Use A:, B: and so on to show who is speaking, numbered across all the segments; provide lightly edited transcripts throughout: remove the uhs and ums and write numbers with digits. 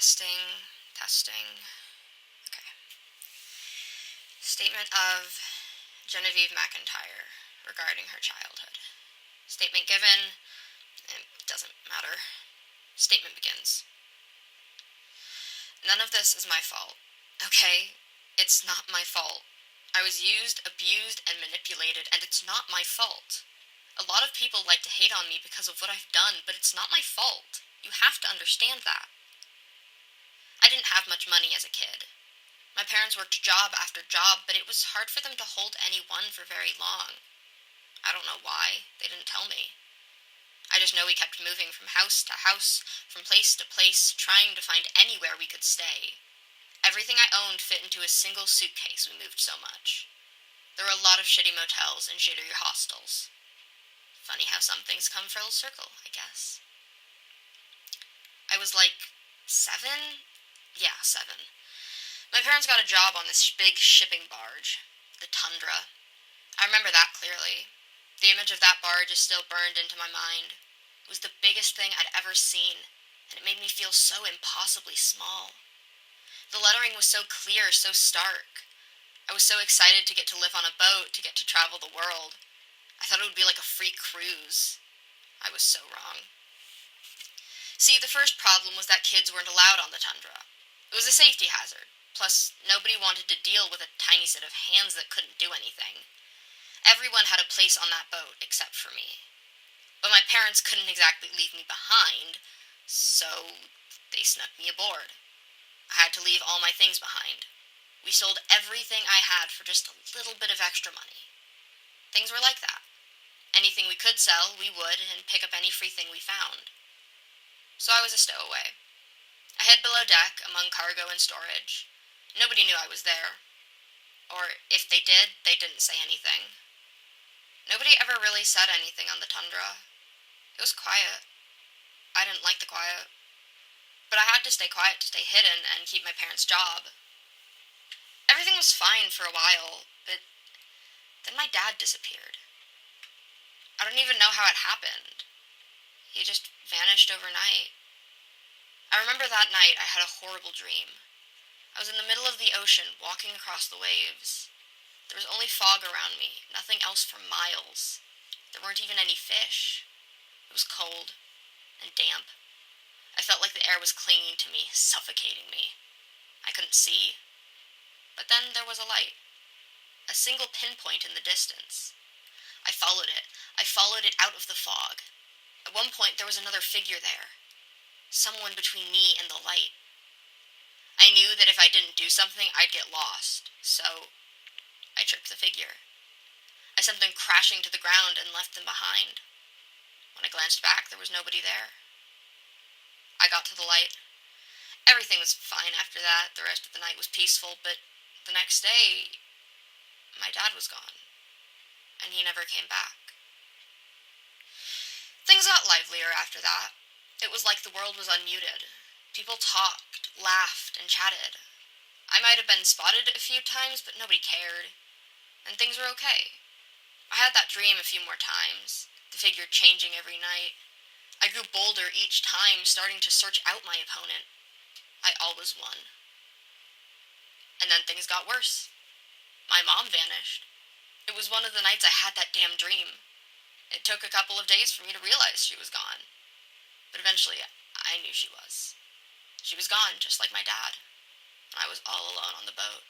A: Testing, testing. Okay. Statement of Genevieve McIntyre regarding her childhood. Statement given. It doesn't matter. Statement begins. None of this is my fault. Okay? It's not my fault. I was used, abused, and manipulated, and it's not my fault. A lot of people like to hate on me because of what I've done, but it's not my fault. You have to understand that. I didn't have much money as a kid. My parents worked job after job, but it was hard for them to hold any one for very long. I don't know why. They didn't tell me. I just know we kept moving from house to house, from place to place, trying to find anywhere we could stay. Everything I owned fit into a single suitcase, we moved so much. There were a lot of shitty motels and shittier hostels. Funny how some things come full circle, I guess. I was like 7? Yeah, 7. My parents got a job on this big shipping barge, the Tundra. I remember that clearly. The image of that barge is still burned into my mind. It was the biggest thing I'd ever seen, and it made me feel so impossibly small. The lettering was so clear, so stark. I was so excited to get to live on a boat, to get to travel the world. I thought it would be like a free cruise. I was so wrong. See, the first problem was that kids weren't allowed on the Tundra. It was a safety hazard. Plus, nobody wanted to deal with a tiny set of hands that couldn't do anything. Everyone had a place on that boat, except for me. But my parents couldn't exactly leave me behind, so they snuck me aboard. I had to leave all my things behind. We sold everything I had for just a little bit of extra money. Things were like that. Anything we could sell, we would, and pick up any free thing we found. So I was a stowaway. I hid below deck, among cargo and storage. Nobody knew I was there. Or if they did, they didn't say anything. Nobody ever really said anything on the Tundra. It was quiet. I didn't like the quiet. But I had to stay quiet to stay hidden and keep my parents' job. Everything was fine for a while, but then my dad disappeared. I don't even know how it happened. He just vanished overnight. I remember that night I had a horrible dream. I was in the middle of the ocean, walking across the waves. There was only fog around me, nothing else for miles. There weren't even any fish. It was cold and damp. I felt like the air was clinging to me, suffocating me. I couldn't see. But then there was a light. A single pinpoint in the distance. I followed it. I followed it out of the fog. At one point, there was another figure there. Someone between me and the light. I knew that if I didn't do something, I'd get lost. So, I tripped the figure. I sent them crashing to the ground and left them behind. When I glanced back, there was nobody there. I got to the light. Everything was fine after that. The rest of the night was peaceful, but the next day, my dad was gone. And he never came back. Things got livelier after that. It was like the world was unmuted. People talked, laughed, and chatted. I might have been spotted a few times, but nobody cared. And things were okay. I had that dream a few more times, the figure changing every night. I grew bolder each time, starting to search out my opponent. I always won. And then things got worse. My mom vanished. It was one of the nights I had that damn dream. It took a couple of days for me to realize she was gone. But eventually, I knew she was. She was gone, just like my dad. And I was all alone on the boat.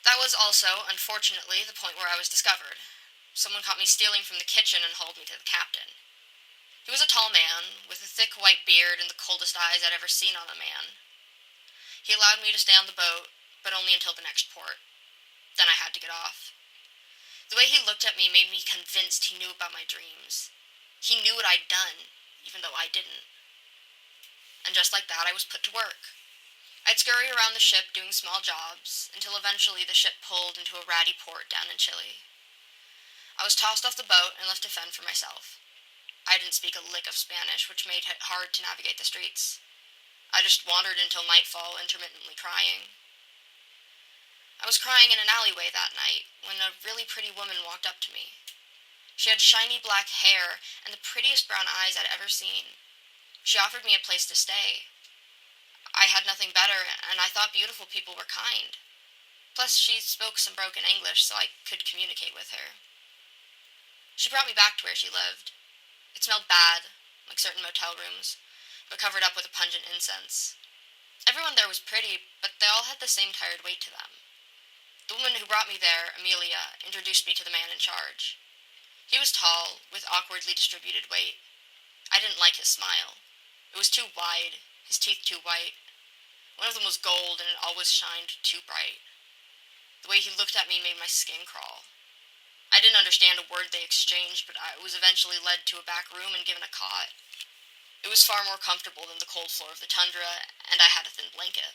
A: That was also, unfortunately, the point where I was discovered. Someone caught me stealing from the kitchen and hauled me to the captain. He was a tall man, with a thick white beard and the coldest eyes I'd ever seen on a man. He allowed me to stay on the boat, but only until the next port. Then I had to get off. The way he looked at me made me convinced he knew about my dreams. He knew what I'd done, even though I didn't. And just like that, I was put to work. I'd scurry around the ship doing small jobs, until eventually the ship pulled into a ratty port down in Chile. I was tossed off the boat and left to fend for myself. I didn't speak a lick of Spanish, which made it hard to navigate the streets. I just wandered until nightfall, intermittently crying. I was crying in an alleyway that night when a really pretty woman walked up to me. She had shiny black hair and the prettiest brown eyes I'd ever seen. She offered me a place to stay. I had nothing better, and I thought beautiful people were kind. Plus, she spoke some broken English, so I could communicate with her. She brought me back to where she lived. It smelled bad, like certain motel rooms, but covered up with a pungent incense. Everyone there was pretty, but they all had the same tired weight to them. The woman who brought me there, Amelia, introduced me to the man in charge. He was tall, with awkwardly distributed weight. I didn't like his smile. It was too wide, his teeth too white. One of them was gold, and it always shined too bright. The way he looked at me made my skin crawl. I didn't understand a word they exchanged, but I was eventually led to a back room and given a cot. It was far more comfortable than the cold floor of the tundra, and I had a thin blanket.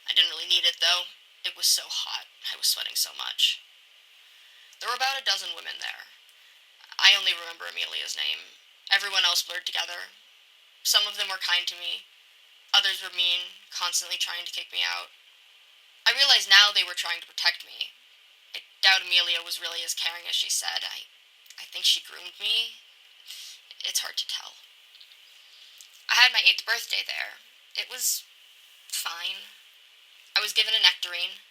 A: I didn't really need it, though. It was so hot. I was sweating so much. There were about a dozen women there. I only remember Amelia's name. Everyone else blurred together. Some of them were kind to me. Others were mean, constantly trying to kick me out. I realize now they were trying to protect me. I doubt Amelia was really as caring as she said. I think she groomed me. It's hard to tell. I had my 8th birthday there. It was fine. I was given a nectarine.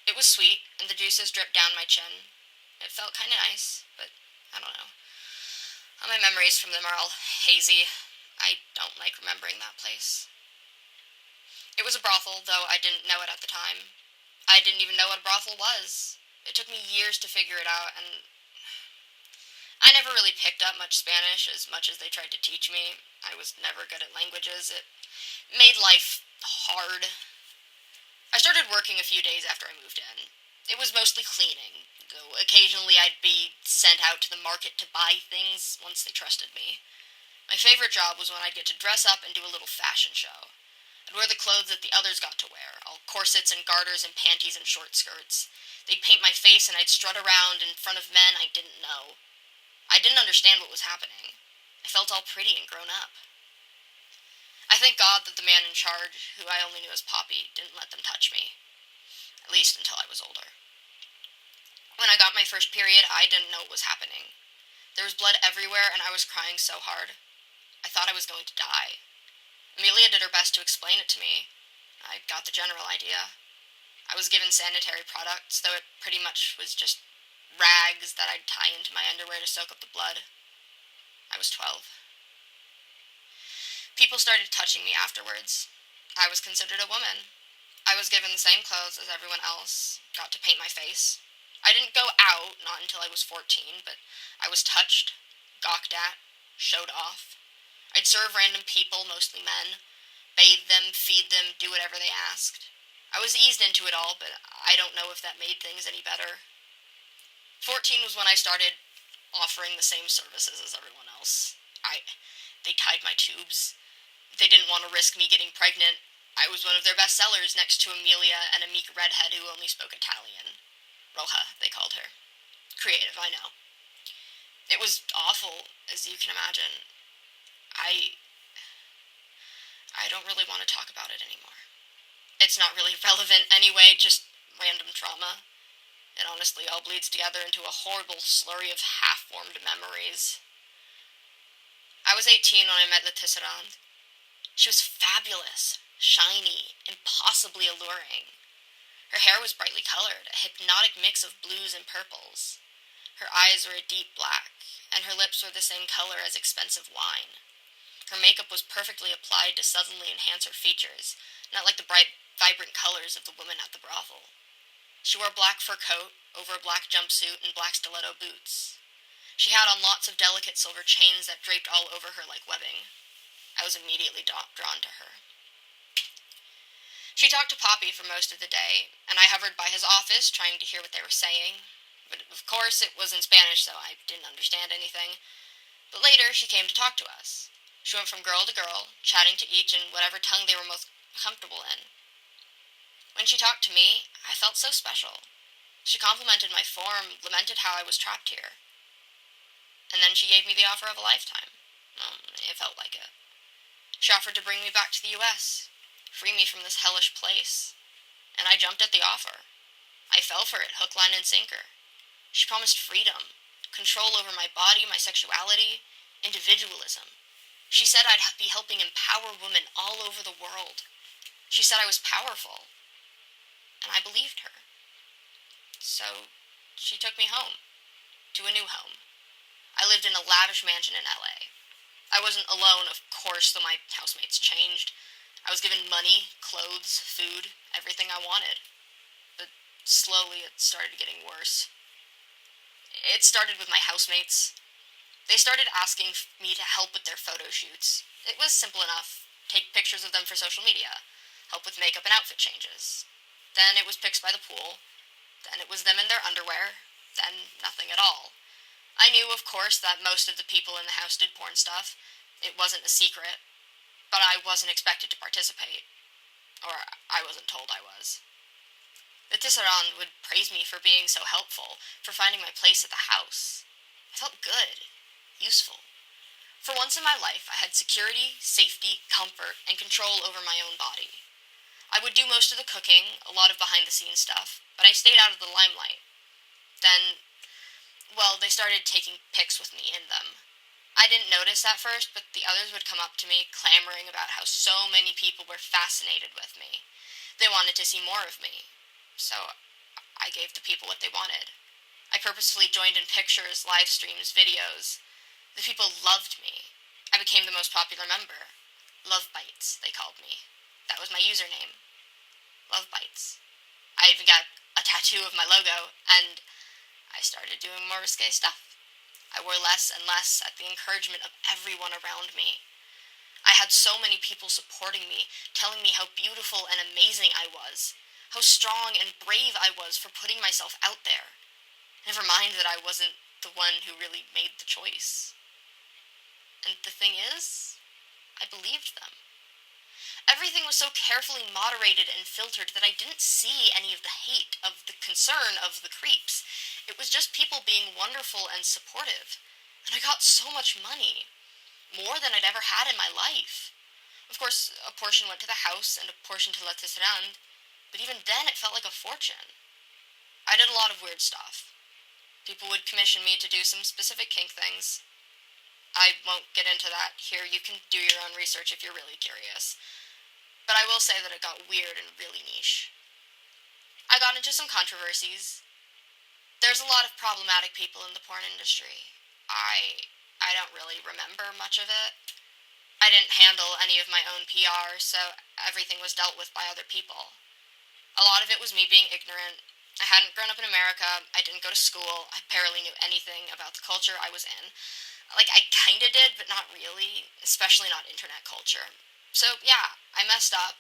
A: It was sweet, and the juices dripped down my chin. It felt kind of nice, but I don't know. All my memories from them are all hazy. I don't like remembering that place. It was a brothel, though I didn't know it at the time. I didn't even know what a brothel was. It took me years to figure it out, and I never really picked up much Spanish as much as they tried to teach me. I was never good at languages. It made life hard. I started working a few days after I moved in. It was mostly cleaning, though occasionally I'd be sent out to the market to buy things once they trusted me. My favorite job was when I'd get to dress up and do a little fashion show. I'd wear the clothes that the others got to wear, all corsets and garters and panties and short skirts. They'd paint my face and I'd strut around in front of men I didn't know. I didn't understand what was happening. I felt all pretty and grown up. I thank God that the man in charge, who I only knew as Poppy, didn't let them touch me. At least until I was older. When I got my first period, I didn't know what was happening. There was blood everywhere and I was crying so hard. I thought I was going to die. Amelia did her best to explain it to me. I got the general idea. I was given sanitary products, though it pretty much was just rags that I'd tie into my underwear to soak up the blood. I was 12. People started touching me afterwards. I was considered a woman. I was given the same clothes as everyone else, got to paint my face. I didn't go out, not until I was 14, but I was touched, gawked at, showed off. I'd serve random people, mostly men, bathe them, feed them, do whatever they asked. I was eased into it all, but I don't know if that made things any better. 14 was when I started offering the same services as everyone else. They tied my tubes. They didn't want to risk me getting pregnant. I was one of their best sellers next to Amelia and a meek redhead who only spoke Italian. Roja, they called her. Creative, I know. It was awful, as you can imagine. I don't really want to talk about it anymore. It's not really relevant anyway, just random trauma. It honestly all bleeds together into a horrible slurry of half-formed memories. I was 18 when I met La Tisserand. She was fabulous, shiny, impossibly alluring. Her hair was brightly colored, a hypnotic mix of blues and purples. Her eyes were a deep black, and her lips were the same color as expensive wine. Her makeup was perfectly applied to suddenly enhance her features, not like the bright, vibrant colors of the women at the brothel. She wore a black fur coat over a black jumpsuit and black stiletto boots. She had on lots of delicate silver chains that draped all over her like webbing. I was immediately drawn to her. She talked to Poppy for most of the day, and I hovered by his office trying to hear what they were saying. But of course it was in Spanish, so I didn't understand anything. But later she came to talk to us. She went from girl to girl, chatting to each in whatever tongue they were most comfortable in. When she talked to me, I felt so special. She complimented my form, lamented how I was trapped here. And then she gave me the offer of a lifetime. It felt like it. She offered to bring me back to the U.S., free me from this hellish place. And I jumped at the offer. I fell for it, hook, line, and sinker. She promised freedom, control over my body, my sexuality, individualism. She said I'd be helping empower women all over the world. She said I was powerful, and I believed her. So she took me home, to a new home. I lived in a lavish mansion in LA. I wasn't alone, of course, though my housemates changed. I was given money, clothes, food, everything I wanted. But slowly it started getting worse. It started with my housemates. They started asking me to help with their photo shoots. It was simple enough. Take pictures of them for social media. Help with makeup and outfit changes. Then it was pics by the pool. Then it was them in their underwear. Then nothing at all. I knew, of course, that most of the people in the house did porn stuff. It wasn't a secret. But I wasn't expected to participate. Or I wasn't told I was. The Tisserand would praise me for being so helpful, for finding my place at the house. I felt good. Useful. For once in my life, I had security, safety, comfort, and control over my own body. I would do most of the cooking, a lot of behind-the-scenes stuff, but I stayed out of the limelight. Then, well, they started taking pics with me in them. I didn't notice at first, but the others would come up to me, clamoring about how so many people were fascinated with me. They wanted to see more of me. So, I gave the people what they wanted. I purposefully joined in pictures, live streams, videos. The people loved me. I became the most popular member. Love Bites, they called me. That was my username. Love Bites. I even got a tattoo of my logo, and I started doing more risque stuff. I wore less and less at the encouragement of everyone around me. I had so many people supporting me, telling me how beautiful and amazing I was, how strong and brave I was for putting myself out there. Never mind that I wasn't the one who really made the choice. And the thing is, I believed them. Everything was so carefully moderated and filtered that I didn't see any of the hate, of the concern, of the creeps. It was just people being wonderful and supportive. And I got so much money. More than I'd ever had in my life. Of course, a portion went to the house and a portion to La Tisserand, but even then it felt like a fortune. I did a lot of weird stuff. People would commission me to do some specific kink things. I won't get into that here. You can do your own research if you're really curious. But I will say that it got weird and really niche. I got into some controversies. There's a lot of problematic people in the porn industry. I don't really remember much of it. I didn't handle any of my own PR, so everything was dealt with by other people. A lot of it was me being ignorant. I hadn't grown up in America. I didn't go to school. I barely knew anything about the culture I was in. Like, I kinda did, but not really, especially not internet culture. So, yeah, I messed up,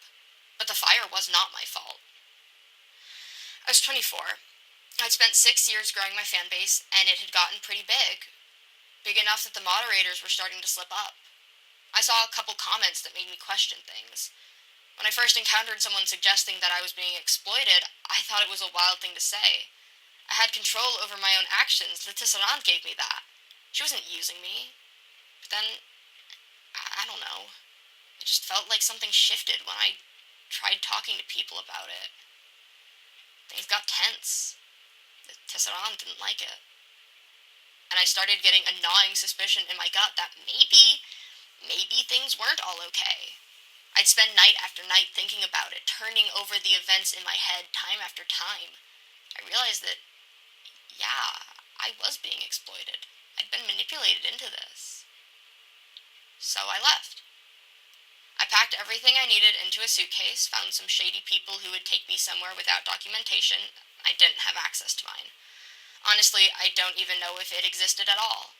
A: but the fire was not my fault. I was 24. I'd spent 6 years growing my fan base, and it had gotten pretty big. Big enough that the moderators were starting to slip up. I saw a couple comments that made me question things. When I first encountered someone suggesting that I was being exploited, I thought it was a wild thing to say. I had control over my own actions. The Tisserand gave me that. She wasn't using me. But then, I don't know. It just felt like something shifted when I tried talking to people about it. Things got tense. The Tisserand didn't like it. And I started getting a gnawing suspicion in my gut that maybe things weren't all okay. I'd spend night after night thinking about it, turning over the events in my head time after time. I realized that, yeah, I was being exploited. I'd been manipulated into this. So I left. I packed everything I needed into a suitcase, found some shady people who would take me somewhere without documentation. I didn't have access to mine. Honestly, I don't even know if it existed at all.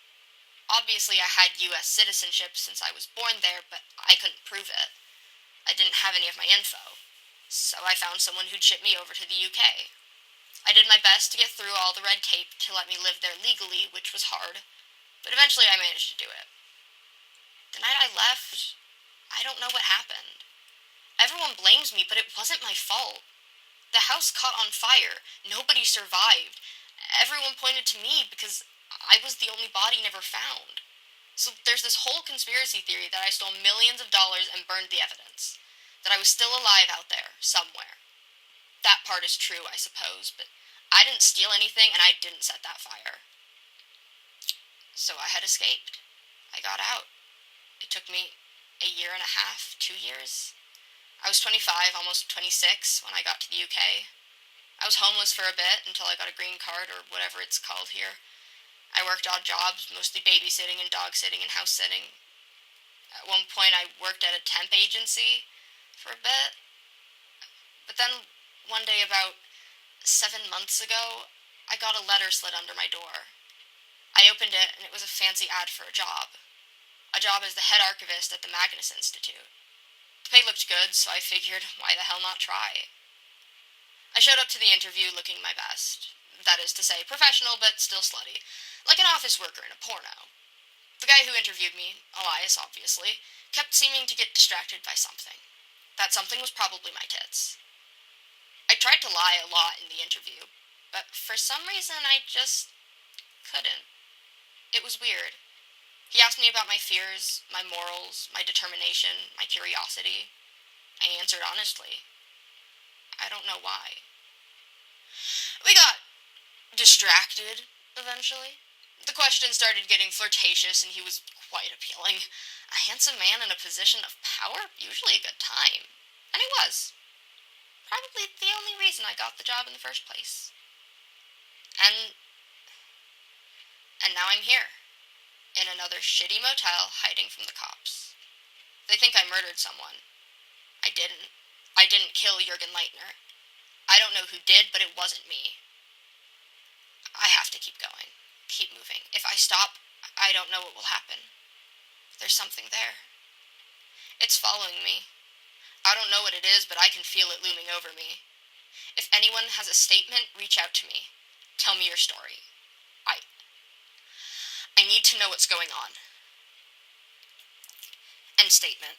A: Obviously, I had U.S. citizenship since I was born there, but I couldn't prove it. I didn't have any of my info, so I found someone who'd ship me over to the UK. I did my best to get through all the red tape to let me live there legally, which was hard, but eventually I managed to do it. The night I left, I don't know what happened. Everyone blames me, but it wasn't my fault. The house caught on fire. Nobody survived. Everyone pointed to me because I was the only body never found. So there's this whole conspiracy theory that I stole millions of dollars and burned the evidence. That I was still alive out there, somewhere. That part is true, I suppose, but I didn't steal anything and I didn't set that fire. So I had escaped. I got out. It took me a year and a half, 2 years. I was 25, almost 26 when I got to the UK. I was homeless for a bit until I got a green card, or whatever it's called here. I worked odd jobs, mostly babysitting and dog sitting and house sitting. At one point, I worked at a temp agency for a bit. But then, one day about 7 months ago, I got a letter slid under my door. I opened it, and it was a fancy ad for a job. A job as the head archivist at the Magnus Institute. The pay looked good, so I figured, why the hell not try? I showed up to the interview looking my best. That is to say, professional but still slutty. Like an office worker in a porno. The guy who interviewed me, Elias obviously, kept seeming to get distracted by something. That something was probably my tits. I tried to lie a lot in the interview, but for some reason I just couldn't. It was weird. He asked me about my fears, my morals, my determination, my curiosity. I answered honestly. I don't know why. We got distracted, eventually. The questions started getting flirtatious, and he was quite appealing. A handsome man in a position of power? Usually a good time. And he was. Probably the only reason I got the job in the first place. And now I'm here. In another shitty motel, hiding from the cops. They think I murdered someone. I didn't. I didn't kill Jurgen Leitner. I don't know who did, but it wasn't me. I have to keep going. Keep moving. If I stop, I don't know what will happen. There's something there. It's following me. I don't know what it is, but I can feel it looming over me. If anyone has a statement, reach out to me. Tell me your story. I need to know what's going on. End statement.